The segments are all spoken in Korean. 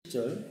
1절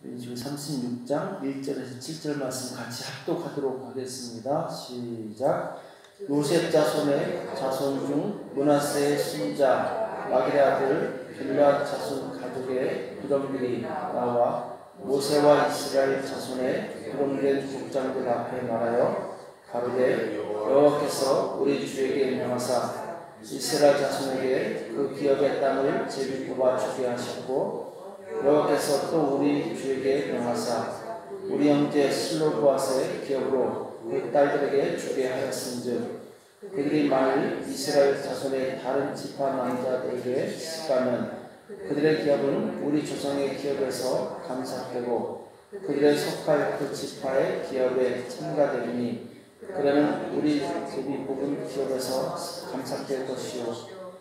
민수기 36장 1절에서 7절 말씀 같이 합독하도록 하겠습니다. 시작. 요셉 자손의 자손 중 므낫세의 손자 마길의 아들 빌앗 자손 가족의 부름들이 나와 모세와 이스라엘 자손의 부름된 족장들 앞에 말하여 가로되 여호와께서 우리 주에게 명하사 이스라엘 자손에게 그 기업의 땅을 제비 뽑아 주게 하셨고 여호와께서 또 우리 주에게 명하사 우리 형제 슬로브앗의 기업으로 그 딸들에게 주게 하였은즉 그들이 만일 이스라엘 자손의 다른 지파 남자들에게 시집가면 그들의 기업은 우리 조상의 기업에서 감삭되고 그들의 속할 그 지파의 기업에 참가되리니 그러면 우리 제비 뽑은 기업에서 감삭될 것이요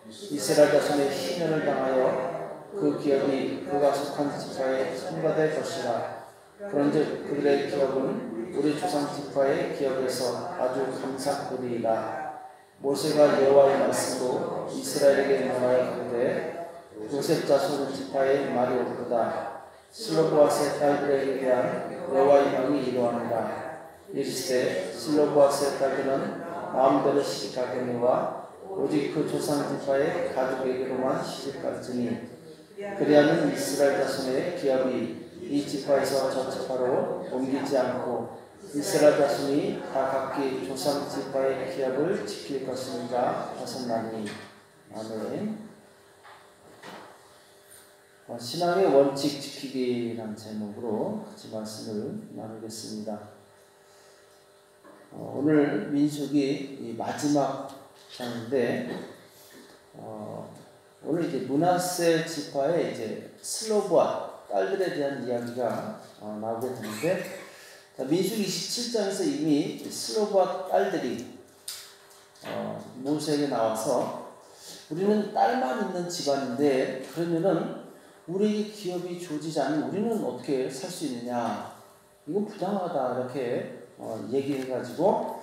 이스라엘 자손의 희년을 당하여 그 기업이 그가 속한 지파에 참가될 것이라. 그런즉 그들의 기업은 우리 조상 지파의 기업에서 아주 감삭되리이다. 모세가 여호와의 말씀으로 이스라엘에게 명하여 가로되 요셉 자손 지파의 말이 옳도다. 슬로브앗의 딸들에게 대한 여호와의 명이 이러하니라. 이르시되 슬로브앗의 딸들은 마음대로 시집가거니와 오직 그 조상 지파의 가족에게로만 시집갈지니 그리하면 이스라엘 자손의 기업이 이 지파에서 저 지파로 옮기지 않고 이스라엘 자손이 다 각기 조상 지파의 기업을 지킬 것이니라 하셨나니. 아멘. 신앙의 원칙 지키기라는 제목으로 같이 말씀을 나누겠습니다. 오늘 민수기 마지막 장인데 오늘 이제 므낫세 지파의 이제 슬로브앗 딸들에 대한 이야기가 나오게 되는데, 민수기 27장에서 이미 슬로브앗 딸들이 모세에게 나와서 우리는 딸만 있는 집안인데 그러면은 우리 기업이 주어지지 않으면 우리는 어떻게 살 수 있느냐, 이건 부당하다 이렇게 얘기해가지고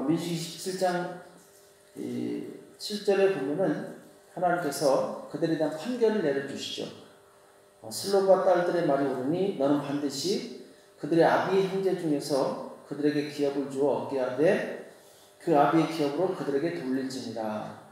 민수기 27장 7절에 보면은 하나님께서 그들에 대한 판결을 내려주시죠. 슬로브앗 딸들의 말이 옳으니 너는 반드시 그들의 아비의 형제 중에서 그들에게 기업을 주어 얻게 하되 그 아비의 기업으로 그들에게 돌릴지니라.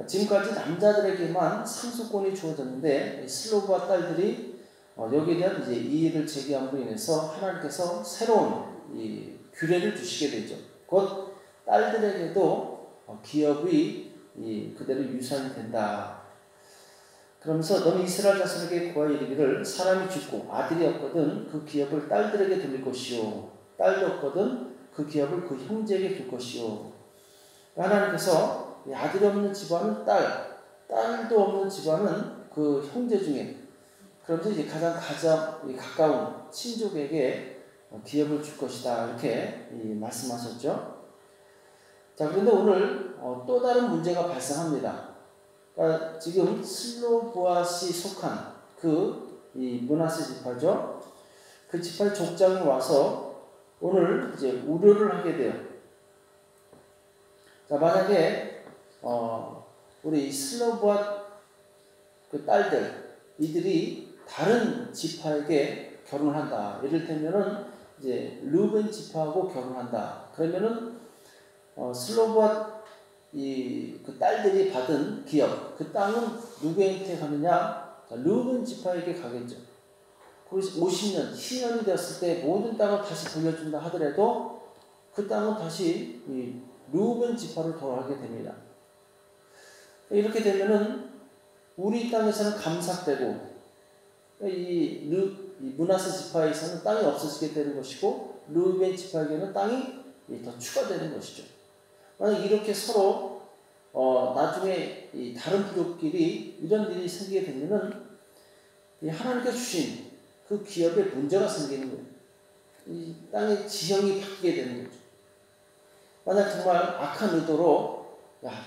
지금까지 남자들에게만 상속권이 주어졌는데 슬로브앗 딸들이 여기에 대한 이제 이의를 제기함으로 인해서 하나님께서 새로운 이 규례를 주시게 되죠. 곧 딸들에게도 기업이 그대로 유산이 된다. 그러면서 너는 이스라엘 자손에게 구하여 이르기를 사람이 죽고 아들이 없거든 그 기업을 딸들에게 돌릴 것이요 딸도 없거든 그 기업을 그 형제에게 줄 것이요. 하나님께서 아들이 없는 집안은 딸도 없는 집안은 그 형제 중에, 그러면서 이제 가장 가까운 친족에게 기업을 줄 것이다 이렇게 말씀하셨죠. 자, 그런데 오늘 또 다른 문제가 발생합니다. 그러니까 지금 슬로브앗이 속한 이 므낫세 지파죠. 그 지파의 족장이 와서 오늘 이제 우려를 하게 돼요. 자, 만약에 우리 슬로브앗 그 딸들 이들이 다른 지파에게 결혼한다. 이를테면은 이제 르벤 지파하고 결혼한다. 그러면은 슬로브앗 그 딸들이 받은 기업, 그 땅은 누구한테 가느냐? 르벤 지파에게 가겠죠. 그래서 50년, 10년이 되었을 때 모든 땅을 다시 돌려준다 하더라도 그 땅은 다시 이 르벤 지파로 돌아가게 됩니다. 이렇게 되면은 우리 땅에서는 감삭되고 이 므낫세 지파에서는 땅이 없어지게 되는 것이고 르벤 지파에게는 땅이 더 추가되는 것이죠. 만약 이렇게 서로 나중에 이 다른 부족끼리 이런 일이 생기게 되면은 하나님께서 주신 그 기업에 문제가 생기는 거예요. 이 땅의 지형이 바뀌게 되는 거죠. 만약 정말 악한 의도로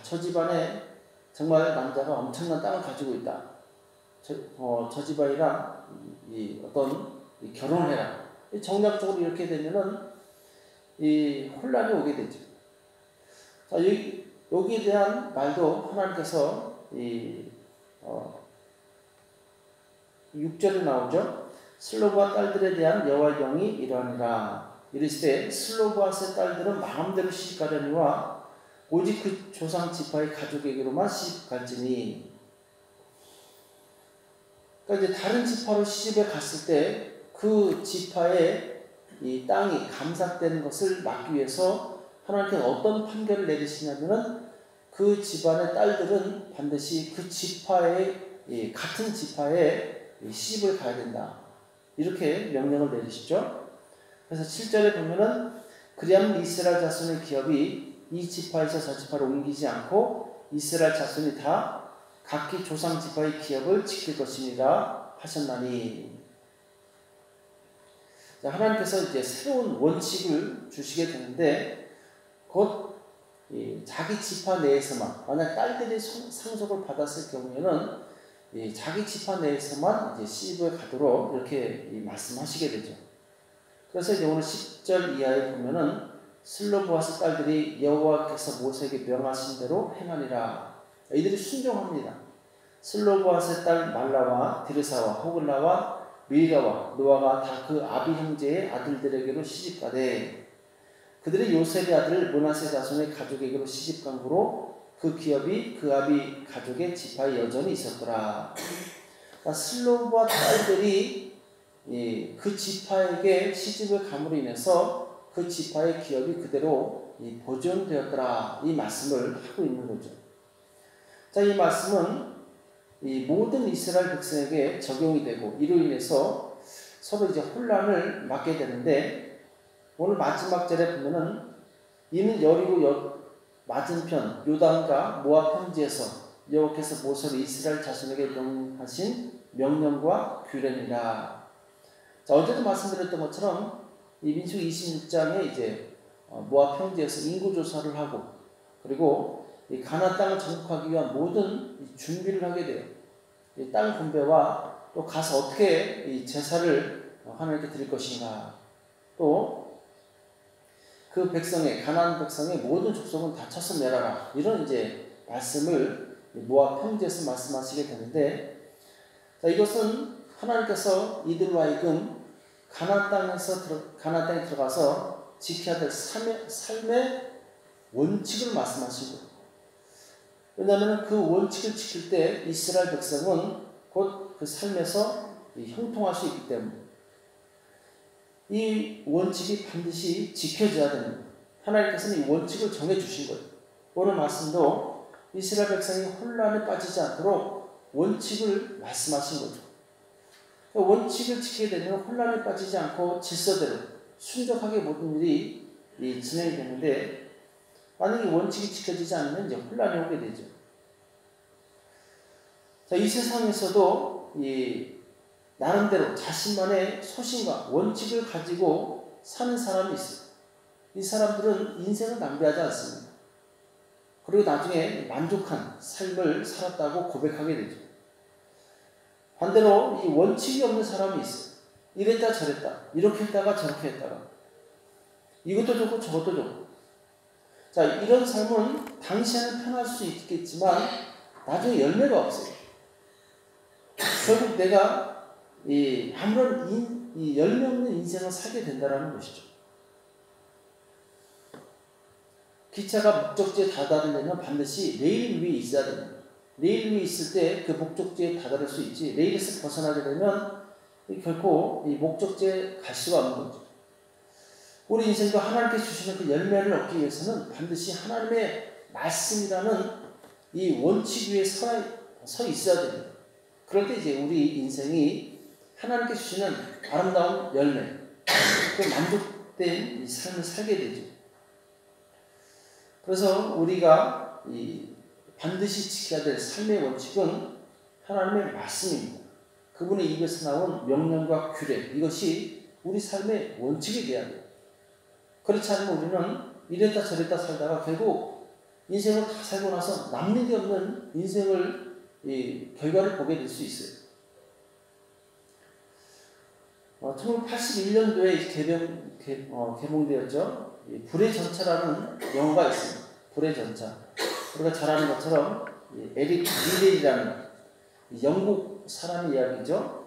저 집안에 정말 남자가 엄청난 땅을 가지고 있다. 저 집안이랑 결혼을 해라. 정략적으로 이렇게 되면은 혼란이 오게 되죠. 자, 여기에 대한 말도 하나님께서 이 6절에 나오죠. 슬로브와 딸들에 대한 여호와의 영이 이러하니라. 이르시되 슬로브앗의 딸들은 마음대로 시집가려니와 오직 그 조상 지파의 가족에게로만 시집갈지니. 그러니까 이제 다른 지파로 시집에 갔을 때 그 지파의 이 땅이 감삭되는 것을 막기 위해서 하나님께서 어떤 판결을 내리시냐면은 그 집안의 딸들은 반드시 그 지파의 같은 지파에 시집을 가야 된다. 이렇게 명령을 내리시죠. 그래서 7절에 보면은 그리하면 이스라엘 자손의 기업이 이 지파에서 저 지파로 옮기지 않고 이스라엘 자손이 다 각기 조상 지파의 기업을 지킬 것입니다 하셨나니. 자, 하나님께서 이제 새로운 원칙을 주시게 되는데 곧 자기 지파 내에서만, 만약 딸들이 상속을 받았을 경우에는 자기 지파 내에서만 이제 시집을 가도록 이렇게 말씀하시게 되죠. 그래서 이제 오늘 10절 이하에 보면은 슬로브앗의 딸들이 여호와께서 모세에게 명하신 대로 행하니라. 이들이 순종합니다. 슬로브앗의 딸 말라와 디르사와 호글라와 밀가와 노아가 다 그 아비 형제의 아들들에게로 시집가되 그들이 요셉의 아들 므낫세 자손의 가족에게로 시집간 후로 그 기업이 그 아비 가족의 지파에 여전히 있었더라. 그러니까 슬로브앗 딸들이 그 지파에게 시집을 감으로 인해서 그 지파의 기업이 그대로 보존되었더라. 이 말씀을 하고 있는 거죠. 자, 이 말씀은 이 모든 이스라엘 백성에게 적용이 되고 이로 인해서 서로 이제 혼란을 맞게 되는데 오늘 마지막 절에 보면은 이는 여리고 맞은편 요단과 모압 평지에서 여호와께서 모세로 이스라엘 자손에게 명하신 명령과 규례니라. 자, 어제도 말씀드렸던 것처럼 이 민수기 26장에 이제 모압 평지에서 인구 조사를 하고 그리고 이 가나안 땅을 정복하기 위한 모든 준비를 하게 돼요. 이 땅 분배와 또 가서 어떻게 이 제사를 하나님께 드릴 것인가, 또 그 백성의 가나안 백성의 모든 족속은 다 쳐서 멸하라, 이런 이제 말씀을 모압 평지에서 말씀하시게 되는데, 자, 이것은 하나님께서 이들로 하여금 가나안 땅에 들어가서 지켜야 될 삶의 원칙을 말씀하시고, 왜냐하면 그 원칙을 지킬 때 이스라엘 백성은 곧 그 삶에서 형통할 수 있기 때문에 이 원칙이 반드시 지켜져야 됩니다. 하나님께서는 이 원칙을 정해주신 거예요. 오늘 말씀도 이스라엘 백성이 혼란에 빠지지 않도록 원칙을 말씀하신 거죠. 원칙을 지키게 되면 혼란에 빠지지 않고 질서대로 순적하게 모든 일이 진행이 되는데, 만약에 원칙이 지켜지지 않으면 이제 혼란이 오게 되죠. 자, 이 세상에서도 나름대로 자신만의 소신과 원칙을 가지고 사는 사람이 있어요. 이 사람들은 인생을 낭비하지 않습니다. 그리고 나중에 만족한 삶을 살았다고 고백하게 되죠. 반대로 이 원칙이 없는 사람이 있어요. 이랬다 저랬다, 이렇게 했다가 저렇게 했다가, 이것도 좋고 저것도 좋고. 자, 이런 삶은 당시에는 편할 수 있겠지만 나중에 열매가 없어요. 결국 내가 아무런 열매 없는 인생을 살게 된다는 것이죠. 기차가 목적지에 다다르려면 반드시 레일 위에 있어야 됩니다. 레일 위에 있을 때 그 목적지에 다다를 수 있지, 레일에서 벗어나게 되면 결코 이 목적지에 갈 수가 없는 거죠. 우리 인생도 하나님께 주시는 그 열매를 얻기 위해서는 반드시 하나님의 말씀이라는 이 원칙 위에 서 있어야 됩니다. 그럴 때 이제 우리 인생이 하나님께 주시는 아름다운 열매, 그 만족된 이 삶을 살게 되죠. 그래서 우리가 반드시 지켜야 될 삶의 원칙은 하나님의 말씀입니다. 그분의 입에서 나온 명령과 규례, 이것이 우리 삶의 원칙이 되어야 돼요. 그렇지 않으면 우리는 이랬다 저랬다 살다가 결국 인생을 다 살고 나서 남는 게 없는 인생을 결과를 보게 될 수 있어요. 1981년도에 개봉되었죠. 불의 전차라는 영화가 있습니다. 불의 전차. 우리가 잘 아는 것처럼 에릭 리델이라는 영국 사람 이야기죠.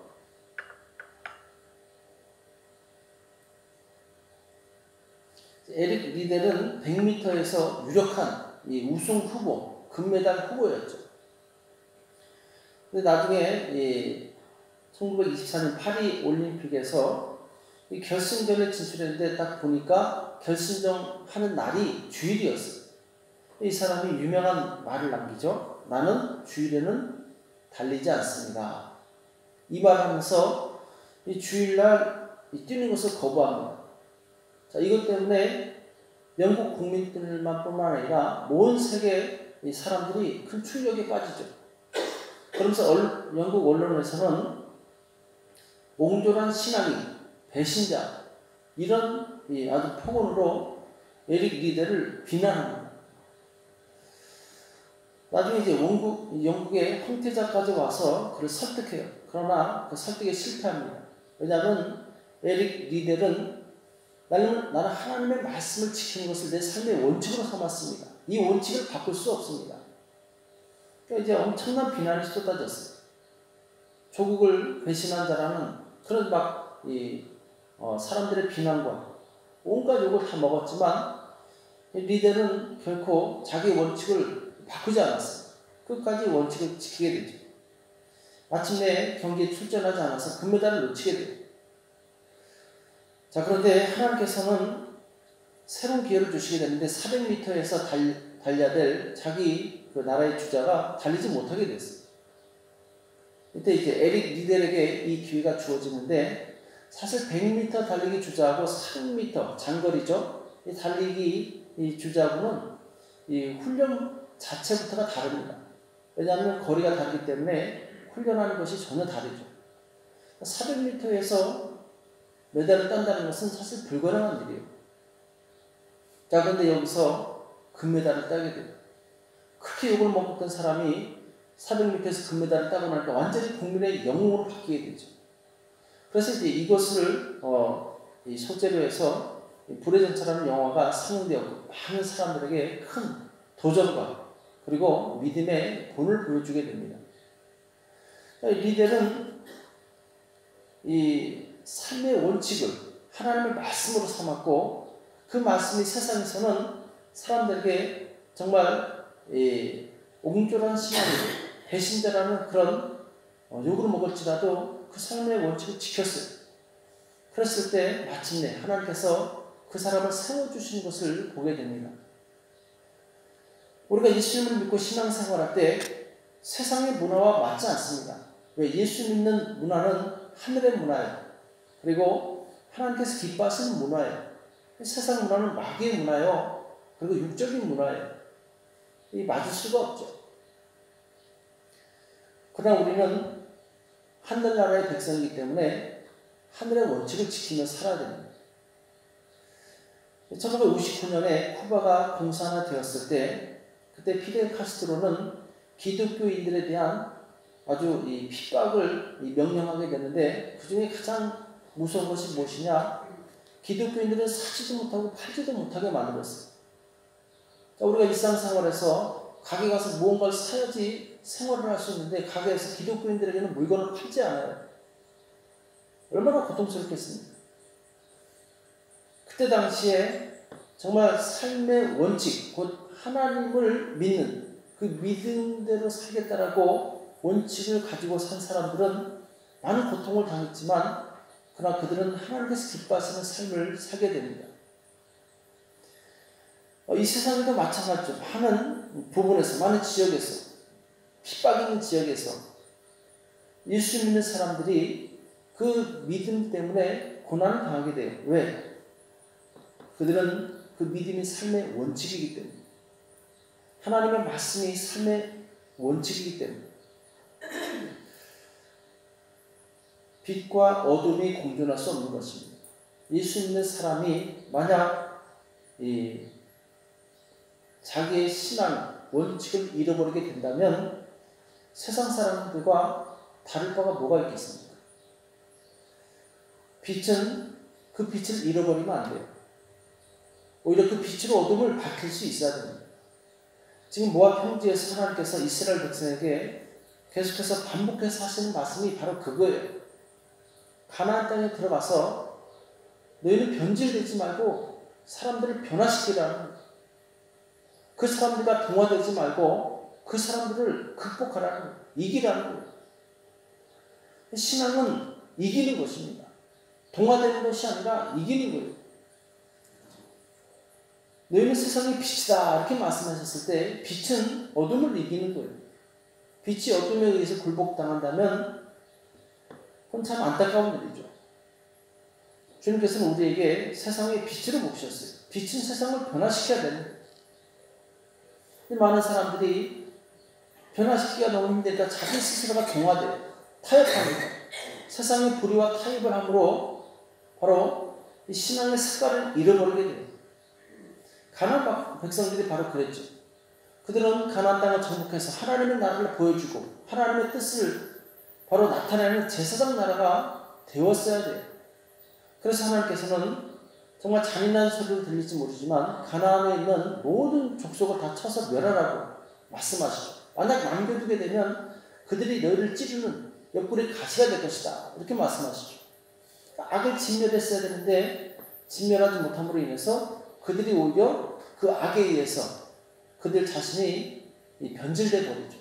에릭 리델은 100m에서 유력한 우승 후보, 금메달 후보였죠. 근데 나중에 1924년 파리 올림픽에서 이 결승전에 진출했는데 딱 보니까 결승전 하는 날이 주일이었어요. 이 사람이 유명한 말을 남기죠. 나는 주일에는 달리지 않습니다. 이 말하면서 이 주일날 뛰는 것을 거부합니다. 자, 이것 때문에 영국 국민들만 뿐만 아니라 온 세계 이 사람들이 큰 충격에 빠지죠. 그러면서 영국 언론에서는 옹졸한 신앙이, 배신자, 이런 아주 폭언으로 에릭 리델을 비난합니다. 나중에 이제 영국의 황태자까지 와서 그를 설득해요. 그러나 그 설득에 실패합니다. 왜냐하면 에릭 리델은 나는 하나님의 말씀을 지키는 것을 내 삶의 원칙으로 삼았습니다. 이 원칙을 바꿀 수 없습니다. 그러니까 이제 엄청난 비난이 쏟아졌어요. 조국을 배신한 자라는 그런 사람들의 비난과 온갖 욕을 다 먹었지만 리델은 결코 자기 원칙을 바꾸지 않았어요. 끝까지 원칙을 지키게 되죠. 마침내 경기에 출전하지 않아서 금메달을 놓치게 돼요. 자, 그런데 하나님께서는 새로운 기회를 주시게 되는데 400m에서 달려야 될 자기 그 나라의 주자가 달리지 못하게 됐어요. 이때 이제 에릭 리델에게 이 기회가 주어지는데 사실 100m 달리기 주자하고 400m 장거리죠. 이 달리기 이 주자하고는 이 훈련 자체부터가 다릅니다. 왜냐하면 거리가 다르기 때문에 훈련하는 것이 전혀 다르죠. 400m에서 메달을 딴다는 것은 사실 불가능한 일이에요. 자, 그런데 여기서 금메달을 따게 돼요. 그렇게 욕을 먹었던 사람이 400m에서 금메달을 따고 나니까 완전히 국민의 영웅으로 바뀌게 되죠. 그래서 이제 이것을 이 소재로 해서 불의 전차라는 영화가 상영되었고 많은 사람들에게 큰 도전과 그리고 믿음의 본을 보여주게 됩니다. 리델은 이 삶의 원칙을 하나님의 말씀으로 삼았고 그 말씀이 세상에서는 사람들에게 정말 옹졸한 신앙이 배신자라는 그런 욕을 먹을지라도 그 삶의 원칙을 지켰어요. 그랬을 때 마침내 하나님께서 그 사람을 세워주신 것을 보게 됩니다. 우리가 예수님을 믿고 신앙생활할 때 세상의 문화와 맞지 않습니다. 왜? 예수 믿는 문화는 하늘의 문화예요. 그리고 하나님께서 기뻐하시는 문화예요. 세상 문화는 마귀의 문화예요. 그리고 육적인 문화예요. 이 맞을 수가 없죠. 그러나 우리는 하늘나라의 백성이기 때문에 하늘의 원칙을 지키며 살아야 됩니다. 1959년에 쿠바가 공산화되었을 때 그때 피델 카스트로는 기독교인들에 대한 아주 이 핍박을 명령하게 되는데 그 중에 가장 무서운 것이 무엇이냐? 기독교인들은 사지도 못하고 팔지도 못하게 만들었어요. 우리가 일상생활에서 가게 가서 무언가를 사야지 생활을 할 수 있는데 가게에서 기독교인들에게는 물건을 팔지 않아요. 얼마나 고통스럽겠습니까? 그때 당시에 정말 삶의 원칙, 곧 하나님을 믿는 그 믿음대로 살겠다라고 원칙을 가지고 산 사람들은 많은 고통을 당했지만 그러나 그들은 하나님께서 기뻐하시는 삶을 살게 됩니다. 이 세상에도 마찬가지죠. 많은 부분에서, 많은 지역에서, 핍박 있는 지역에서 예수 믿는 사람들이 그 믿음 때문에 고난을 당하게 돼요. 왜? 그들은 그 믿음이 삶의 원칙이기 때문에, 하나님의 말씀이 삶의 원칙이기 때문에. 빛과 어둠이 공존할 수 없는 것입니다. 예수 믿는 사람이 만약 자기의 신앙, 원칙을 잃어버리게 된다면 세상 사람들과 다를 바가 뭐가 있겠습니까? 빛은 그 빛을 잃어버리면 안 돼요. 오히려 그 빛으로 어둠을 밝힐 수 있어야 됩니다. 지금 모압 평지에서 하나님께서 이스라엘 백성에게 계속해서 반복해서 하시는 말씀이 바로 그거예요. 가나안 땅에 들어가서 너희는 변질되지 말고 사람들을 변화시키라는 거예요. 그 사람들과 동화되지 말고 그 사람들을 극복하라는 거예요. 이기라는 거예요. 신앙은 이기는 것입니다. 동화되는 것이 아니라 이기는 거예요. 너희는 세상의 빛이다 이렇게 말씀하셨을 때 빛은 어둠을 이기는 거예요. 빛이 어둠에 의해서 굴복당한다면 그건 참 안타까운 일이죠. 주님께서는 우리에게 세상의 빛으로 모셨어요. 빛은 세상을 변화시켜야 되는 거예요. 많은 사람들이 변화시키기가 너무 힘드니까 자기 스스로가 동화돼요. 타협합니다. 세상의 불의와 타협을 함으로 바로 이 신앙의 색깔을 잃어버리게 돼요. 가나안 백성들이 바로 그랬죠. 그들은 가나안 땅을 정복해서 하나님의 나라를 보여주고 하나님의 뜻을 바로 나타내는 제사장 나라가 되었어야 돼요. 그래서 하나님께서는 정말 잔인한 소리를 들릴지 모르지만 가나안에 있는 모든 족속을 다 쳐서 멸하라고 말씀하시죠. 만약 남겨두게 되면 그들이 너희를 찌르는 옆구리 가시가 될 것이다. 이렇게 말씀하시죠. 악을 진멸했어야 되는데 진멸하지 못함으로 인해서 그들이 오히려 그 악에 의해서 그들 자신이 변질돼 버리죠.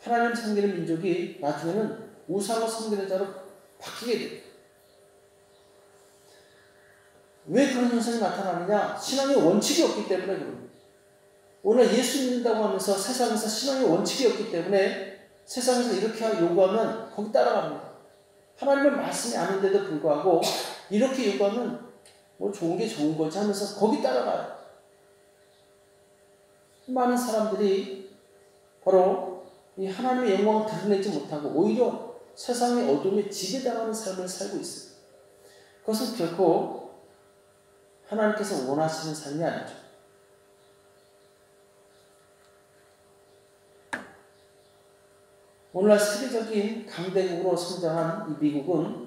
하나님 섬기는 민족이 나중에는 우상을 섬기는 자로 바뀌게 돼요. 왜 그런 현상이 나타나느냐? 신앙의 원칙이 없기 때문에 그럽니다. 오늘 예수 믿는다고 하면서 세상에서 신앙의 원칙이 없기 때문에 세상에서 이렇게 요구하면 거기 따라갑니다. 하나님의 말씀이 아닌데도 불구하고 이렇게 요구하면 뭐 좋은 게 좋은 거지 하면서 거기 따라가요. 많은 사람들이 바로 이 하나님의 영광을 드러내지 못하고 오히려 세상의 어둠에 지배당하는 삶을 살고 있어요. 그것은 결코 하나님께서 원하시는 삶이 아니죠. 오늘날 세계적인 강대국으로 성장한 이 미국은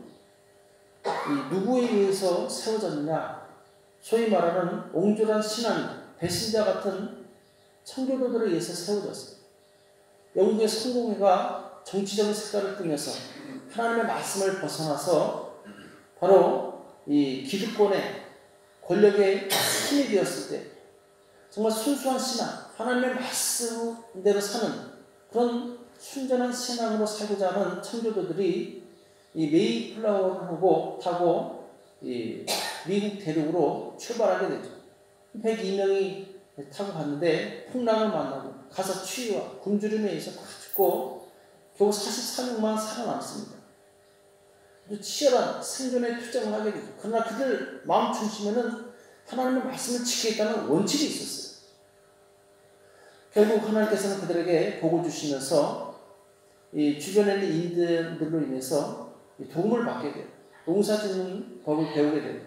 이 누구에 의해서 세워졌느냐? 소위 말하는 옹졸한 신앙, 배신자 같은 청교도들에 의해서 세워졌어요. 영국의 성공회가 정치적인 색깔을 띠면서 하나님의 말씀을 벗어나서 바로 이 기득권의 권력의 힘이 되었을 때 정말 순수한 신앙, 하나님의 말씀대로 사는 그런 순전한 신앙으로 살고자 하는 청교도들이 이 메이플라워를 타고 이 미국 대륙으로 출발하게 되죠. 102명이 타고 갔는데 풍랑을 만나고 가서 추위와 굶주림에 의해서 다 죽고 겨우 44명만 살아남습니다. 치열한 생존에 투쟁을 하게 되죠. 그러나 그들 마음 중심에는 하나님의 말씀을 지키겠다는 원칙이 있었어요. 결국 하나님께서는 그들에게 복을 주시면서 이 주변에 있는 인들로 인해서 도움을 받게 돼요. 농사짓는 법을 배우게 돼요.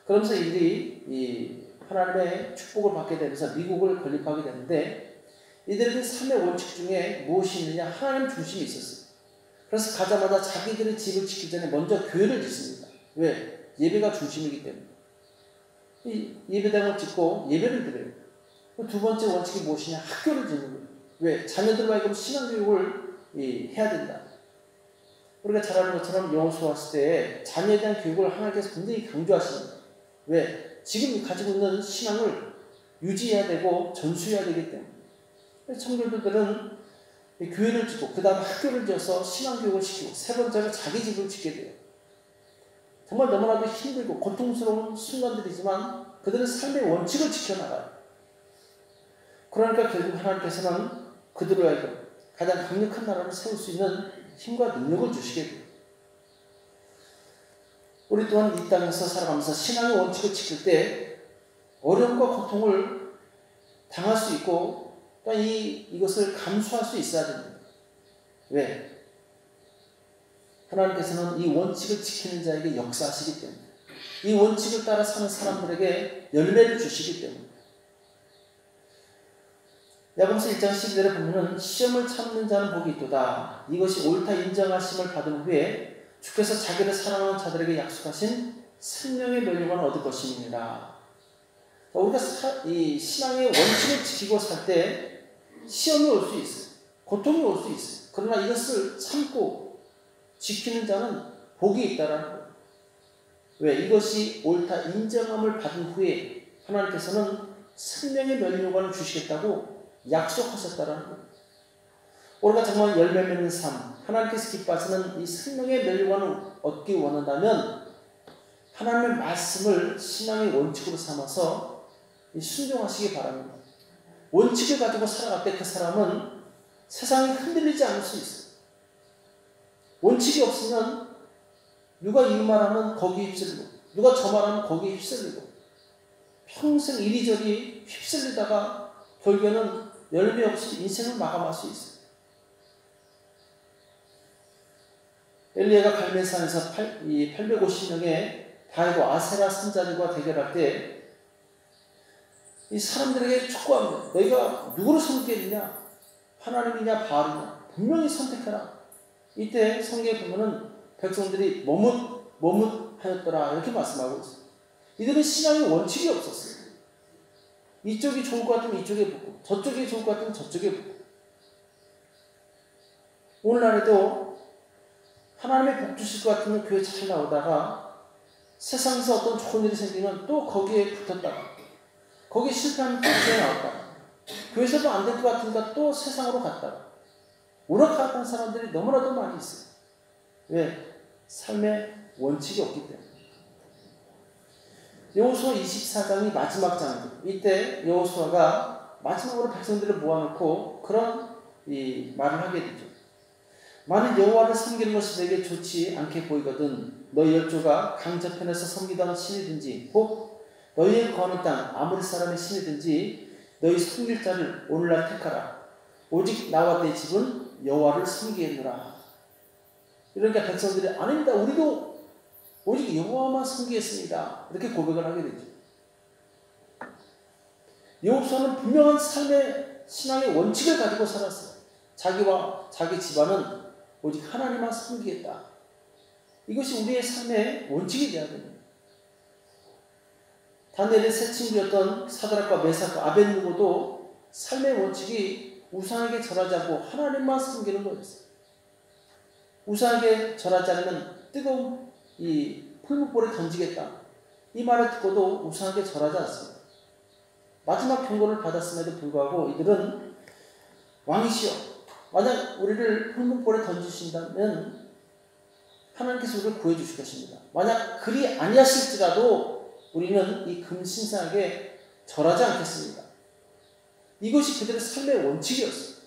그러면서 이들이 이 하나님의 축복을 받게 되면서 미국을 건립하게 되는데 이들에게 삶의 원칙 중에 무엇이 있느냐? 하나님 중심이 있었어요. 그래서 가자마자 자기들의 집을 짓기 전에 먼저 교회를 짓습니다. 왜? 예배가 중심이기 때문에. 이 예배당을 짓고 예배를 드려요. 두 번째 원칙이 무엇이냐? 학교를 짓는 거예요. 왜? 자녀들과 하여금 신앙교육을 해야 된다. 우리가 잘 아는 것처럼 여호수아 시대에 자녀에 대한 교육을 하나님께서 굉장히 강조하십니다. 왜? 지금 가지고 있는 신앙을 유지해야 되고 전수해야 되기 때문에. 청교도들은 교회를 짓고 그 다음 학교를 지어서 신앙교육을 시키고 세 번째로 자기 집을 짓게 돼요. 정말 너무나도 힘들고 고통스러운 순간들이지만 그들은 삶의 원칙을 지켜나가요. 그러니까 결국 하나님께서는 그들로 하여금 가장 강력한 나라를 세울 수 있는 힘과 능력을 주시게 돼요. 우리 또한 이 땅에서 살아가면서 신앙의 원칙을 지킬 때 어려움과 고통을 당할 수 있고 또 이것을 감수할 수 있어야 됩니다. 왜? 하나님께서는 이 원칙을 지키는 자에게 역사하시기 때문에 이 원칙을 따라 사는 사람들에게 열매를 주시기 때문에 야고보서 1장 12절에 보면은 시험을 참는 자는 복이 있도다. 이것이 옳다 인정하심을 받은 후에 주께서 자기를 사랑하는 자들에게 약속하신 생명의 면류관을 얻을 것입니다. 우리가 이 신앙의 원칙을 지키고 살 때 시험이 올 수 있어요. 고통이 올 수 있어요. 그러나 이것을 참고 지키는 자는 복이 있다라는 거예요. 왜? 이것이 옳다 인정함을 받은 후에 하나님께서는 생명의 면류관을 주시겠다고 약속하셨다라는 거예요. 우리가 정말 열매 맺는 삶, 하나님께서 기뻐하시는 이 생명의 면류관을 얻기 원한다면 하나님의 말씀을 신앙의 원칙으로 삼아서 순종하시기 바랍니다. 원칙을 가지고 살아갈 때 그 사람은 세상이 흔들리지 않을 수 있어요. 원칙이 없으면 누가 이 말하면 거기에 휩쓸리고 누가 저 말하면 거기에 휩쓸리고 평생 이리저리 휩쓸리다가 결국에는 열매 없이 인생을 마감할 수 있어요. 엘리야가 갈멜산에서 850명의 바알과 아세라 선자들과 대결할 때 이 사람들에게 촉구합니다. 너희가 누구를 섬기겠느냐? 하나님이냐 바알이냐? 분명히 선택해라. 이때 성경에 보면은 백성들이 머뭇하였더라 이렇게 말씀하고 있어요. 이들은 신앙의 원칙이 없었어요. 이쪽이 좋을 것 같으면 이쪽에 붙고 저쪽이 좋을 것 같으면 저쪽에 붙고 오늘날에도 하나님의 복 주실 것 같으면 교회 잘 나오다가 세상에서 어떤 좋은 일이 생기면 또 거기에 붙었다가 거기에 실패하면 또 교회 나왔다가 교회에서도 안 될 것 같으니까 또 세상으로 갔다가 오락가락한 사람들이 너무나도 많이 있어요. 왜? 삶의 원칙이 없기 때문에. 여호수아 24장이 마지막 장이죠. 이때 여호수아가 마지막으로 백성들을 모아놓고 그런 말을 하게 되죠. 만일 여호와를 섬기는 것이 내게 좋지 않게 보이거든 너희 열조가 강저편에서 섬기던 신이든지 혹 너희의 거하는 땅 아모리 사람의 신이든지 너희 섬길 자를 오늘날 택하라. 오직 나와 내 집은 여호와를 섬기겠노라. 그러니까 백성들이 아닙니다. 우리도 오직 여호와만 섬기겠습니다. 이렇게 고백을 하게 되죠. 여호수아는 분명한 삶의 신앙의 원칙을 가지고 살았어요. 자기와 자기 집안은 오직 하나님만 섬기겠다. 이것이 우리의 삶의 원칙이 되어야 됩니다. 다니엘의 세 친구였던 사드락과 메삭과 아벳느고도 삶의 원칙이 우상에게 절하지 않고 하나님만 섬기는 거였어요. 우상에게 절하지 않으면 뜨거운 이 풀무불에 던지겠다. 이 말을 듣고도 우상에게 절하지 않습니다. 마지막 경고를 받았음에도 불구하고 이들은 왕이시여 만약 우리를 풀무불에 던지신다면 하나님께서 우리를 구해주실 것입니다. 만약 그리 아니하실지라도 우리는 이 금신상에게 절하지 않겠습니다. 이것이 그들의 삶의 원칙이었어요.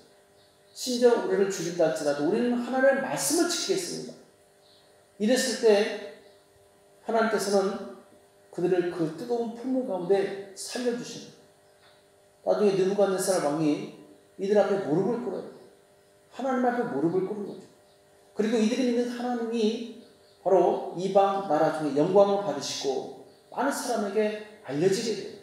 심지어 우리를 죽인다 할지라도 우리는 하나님의 말씀을 지키겠습니다. 이랬을 때 하나님께서는 그들을 그 뜨거운 풍문 가운데 살려주십니다. 나중에 느부갓네살 왕이 이들 앞에 무릎을 꿇어요. 하나님 앞에 무릎을 꿇은 거죠. 그리고 이들이 믿는 하나님이 바로 이방 나라 중에 영광을 받으시고 많은 사람에게 알려지게 돼요.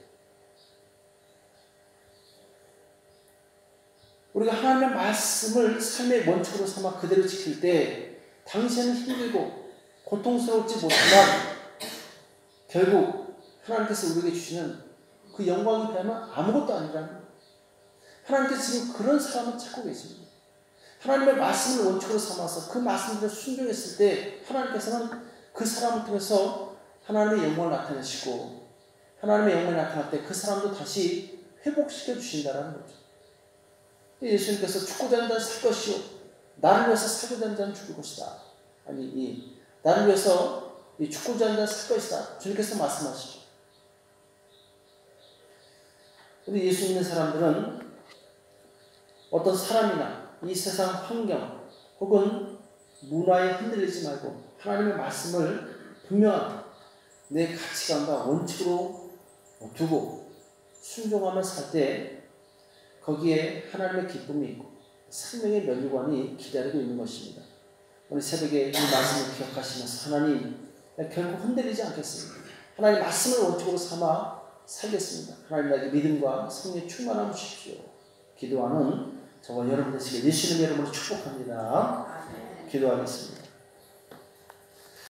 우리가 하나님의 말씀을 삶의 원칙으로 삼아 그대로 지킬 때 당시에는 힘들고 고통스러울지 못하지만 결국 하나님께서 우리에게 주시는 그 영광이 되면 아무것도 아니라는 거예요. 하나님께서 지금 그런 사람을 찾고 계십니다. 하나님의 말씀을 원칙으로 삼아서 그 말씀들을 순종했을 때 하나님께서는 그 사람을 통해서 하나님의 영광을 나타내시고 하나님의 영광이 나타날 때 그 사람도 다시 회복시켜 주신다는 거죠. 예수님께서 죽고자 하는 자는 살 것이요 나를 위해서 살고자 하는 자는 죽을 것이다. 아니 나를 위해서 죽고자 하는 자는 살 것이다. 주님께서 말씀하시죠. 근데 예수 믿는 사람들은 어떤 사람이나 이 세상 환경 혹은 문화에 흔들리지 말고 하나님의 말씀을 분명하게 내 가치관과 원칙으로 두고 순종하며 살 때 거기에 하나님의 기쁨이 있고 생명의 면류관이 기다리고 있는 것입니다. 오늘 새벽에 이 말씀을 기억하시면서 하나님 결국 흔들리지 않겠습니다. 하나님 말씀을 원칙으로 삼아 살겠습니다. 하나님 나에게 믿음과 성령의 충만함을 주십시오. 기도하는 저와 여러분 되시길 예수님의 이름으로 축복합니다. 기도하겠습니다.